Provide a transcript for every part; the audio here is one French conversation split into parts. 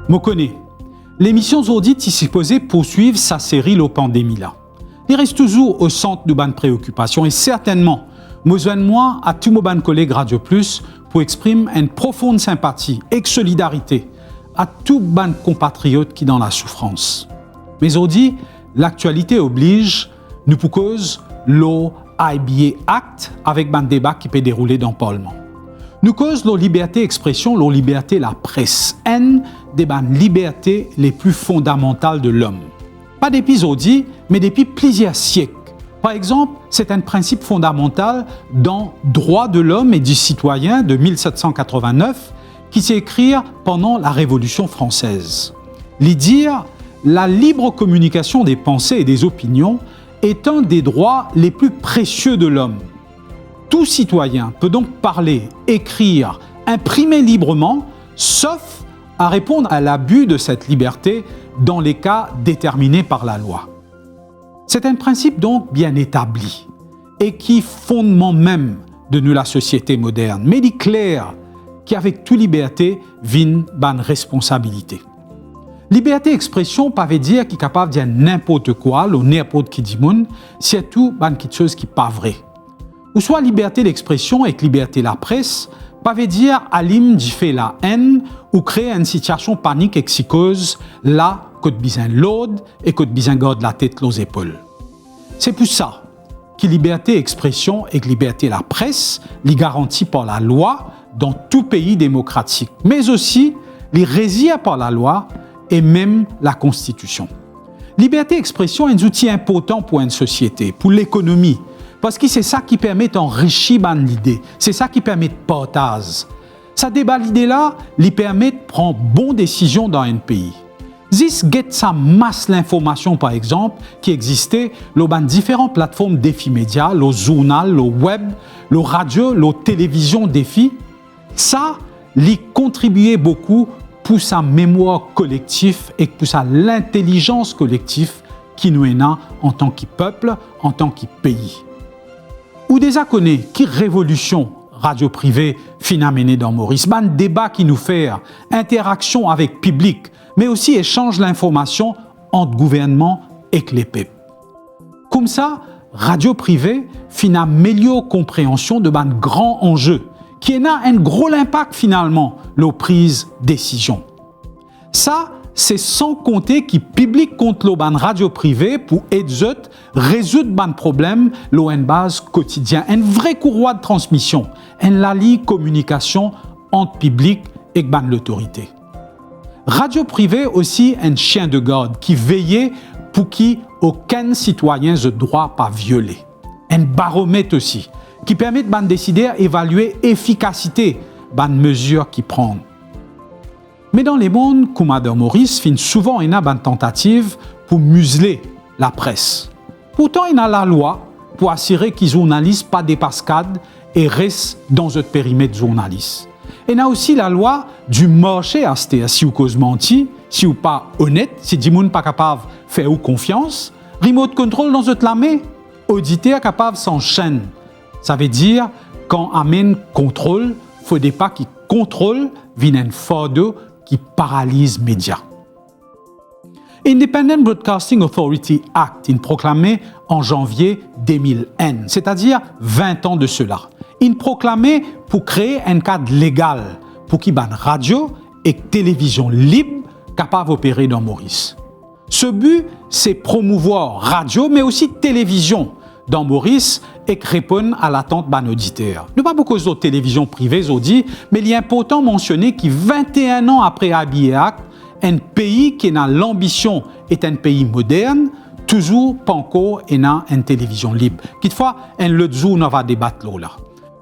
Je connais. L'émission Zordit est supposée poursuivre sa série La pandémie là. Il reste toujours au centre de bonnes préoccupations et certainement, moi à tous mes collègues Radio Plus pour exprimer une profonde sympathie et solidarité à tous mes compatriotes qui sont dans la souffrance. Mais aujourd'hui, l'actualité oblige, nous pour cause l'IBA Act avec un débat qui peut dérouler dans le Parlement. Nous cause la liberté d'expression, la liberté de la presse, une des libertés les plus fondamentales de l'homme. Pas depuis aujourd'hui, mais depuis plusieurs siècles. Par exemple, c'est un principe fondamental dans Droits de l'homme et du citoyen de 1789 qui s'est écrit pendant la Révolution française. Dire la libre communication des pensées et des opinions est un des droits les plus précieux de l'homme. Tout citoyen peut donc parler, écrire, imprimer librement, sauf à répondre à l'abus de cette liberté dans les cas déterminés par la loi. C'est un principe donc bien établi et qui fondement même de nous la société moderne, mais il est clair qu'avec toute liberté vient une responsabilité. Liberté d'expression ne veut dire qu'il est capable de dire n'importe quoi, ou n'importe qui dit moun, c'est tout quelque chose qui n'est pas vrai. Ou soit liberté d'expression et liberté de la presse, ne veut dire alim d'y faire la haine ou créer une situation panique et psychose là que de besoin l'aude et que de besoin garde la tête aux épaules. C'est pour ça que liberté d'expression et liberté de la presse les garantit par la loi dans tout pays démocratique, mais aussi les réside par la loi et même la Constitution. Liberté d'expression est un outil important pour une société, pour l'économie, parce que c'est ça qui permet d'enrichir l'idée, c'est ça qui permet de partager. Ça débat l'idée-là, lui permet de prendre bonnes décisions dans un pays. Zis get sa masse l'information, par exemple, qui existait dans différentes plateformes défis médias, le journal, le web, le radio, la télévision défis. Ça, lui contribuait beaucoup pour sa mémoire collective et pour sa l'intelligence collective qui nous est en tant que peuple, en tant que pays. Ou déjà connaît qui révolution radio privée fin menée dans Maurice, un débat qui nous fait interaction avec public, mais aussi échange l'information entre gouvernement et les peuples. Comme ça, radio privée fin améliore compréhension de un grand enjeu qui a un gros impact finalement la prise de décision. Ça, c'est sans compter qui public contre le radio privé pour aider résoudre ban problème l'en base quotidien, une vraie courroie de transmission, une lali communication entre public et ban l'autorité. Radio privé aussi un chien de garde qui veillait pour qui aucun citoyen ne doit pas violer. Un baromètre aussi qui permet de ban décider évaluer efficacité ban mesures qui prend. Mais dans les mondes, comme Adam Maurice, fin souvent une tentative pour museler la presse. Pourtant, il y a la loi pour assurer que les journalistes pas dépassent cadre et restent dans un périmètre journaliste. Et il y a aussi la loi du marché à si vous cause menti, si vous pas honnête, si vous n'êtes pas capable de faire confiance, remote control dans votre lamé, auditeur capable s'enchaîne. Ça veut dire quand amène contrôle, il faut pas qu'il contrôle vienne fort qui paralyse les médias. Independent Broadcasting Authority Act est proclamé en janvier 2001, c'est-à-dire 20 ans de cela. Il est proclamé pour créer un cadre légal pour qu'il y ait radio et télévision libre capable d'opérer dans Maurice. Ce but, c'est promouvoir radio, mais aussi télévision dans Maurice et répondre à l'attente d'un auditeur. Nous pas beaucoup d'autres télévisions privées, mais il est important de mentionner que 21 ans après IBA Act, un pays qui a l'ambition est un pays moderne, toujours pas encore une télévision libre. Quelquefois, un autre jour, on va débattre là.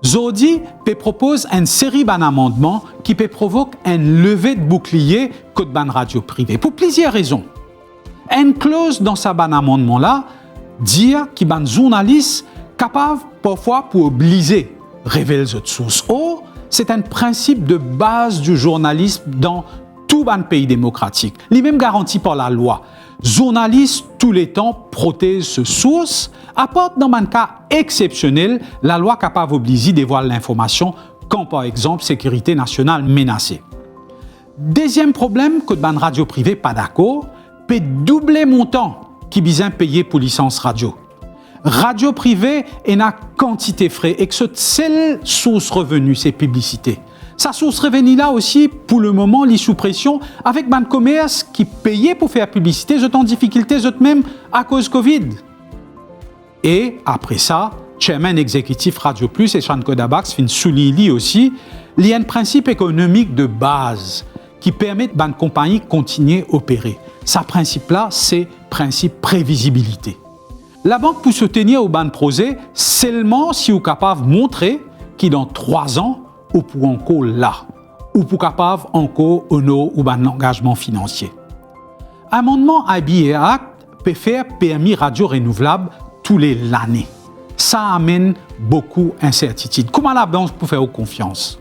Zodi peut propose une série d'amendements qui peut provoquer une levée de bouclier contre ban radio privé pour plusieurs raisons. Une clause dans ce ban amendement là dire qu'il ban journaliste capable parfois pour obliger révéler cette source. Or, c'est un principe de base du journalisme dans tout ban pays démocratique. Lui-même garanti par la loi. Journalistes tous les temps protègent ce source, apporte dans un cas exceptionnel la loi capable d'obliger dévoiler l'information quand par exemple sécurité nationale menacée. Deuxième problème que ban radio privé pas d'accord, peut doubler montant qui besoin payer pour licence radio. Radio privée est une quantité frais et que cette seule source revenu, c'est publicité. Sa source revenu là aussi, pour le moment, est sous pression avec ban commerce qui payait pour faire publicité, ils en difficulté eux-mêmes à cause Covid. Et après ça, chairman exécutif Radio Plus et Sean Kodabax fin souligner aussi, il y a un principe économique de base qui permet à une compagnie de continuer à opérer. Ce principe-là, c'est principe prévisibilité. La banque peut se tenir au ban projet seulement si vous êtes capable de montrer que dans 3 ans, vous pouvez encore là, ou pour capable encore honorer ou ban engagement financier. Amendement IBA Act peut faire permis radio renouvelable tous les l'année. Ça amène beaucoup d'incertitudes. Comment la banque peut faire confiance?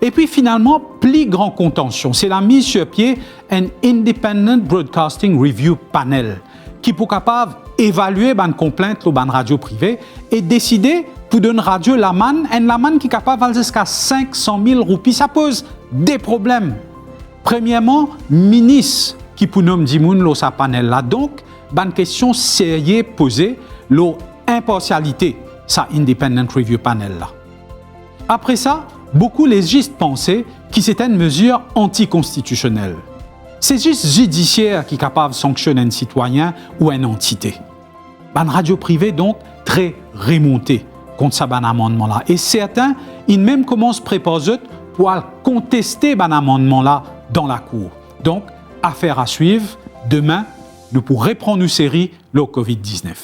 Et puis finalement, plus grand contention, c'est la mise sur pied un Independent Broadcasting Review Panel qui peut capable évaluer une complainte ou une radio privée et décider pour donner radio la manne qui est capable jusqu'à 500 000 roupies. Ça pose des problèmes. Premièrement, ministre qui peut nommer Dimoun dans sa panel là. Donc, une question sérieuse posée, l'impartialité, sa Independent Review Panel là. Après ça, beaucoup légistes pensaient que c'était une mesure anticonstitutionnelle. C'est juste judiciaire qui est capable de sanctionner un citoyen ou une entité. Une radio privée, donc, très remontée contre ce amendement-là. Et certains, ils même commencent à préparer pour contester cet amendement-là dans la cour. Donc, affaire à suivre. Demain, nous pourrons reprendre une série, le COVID-19.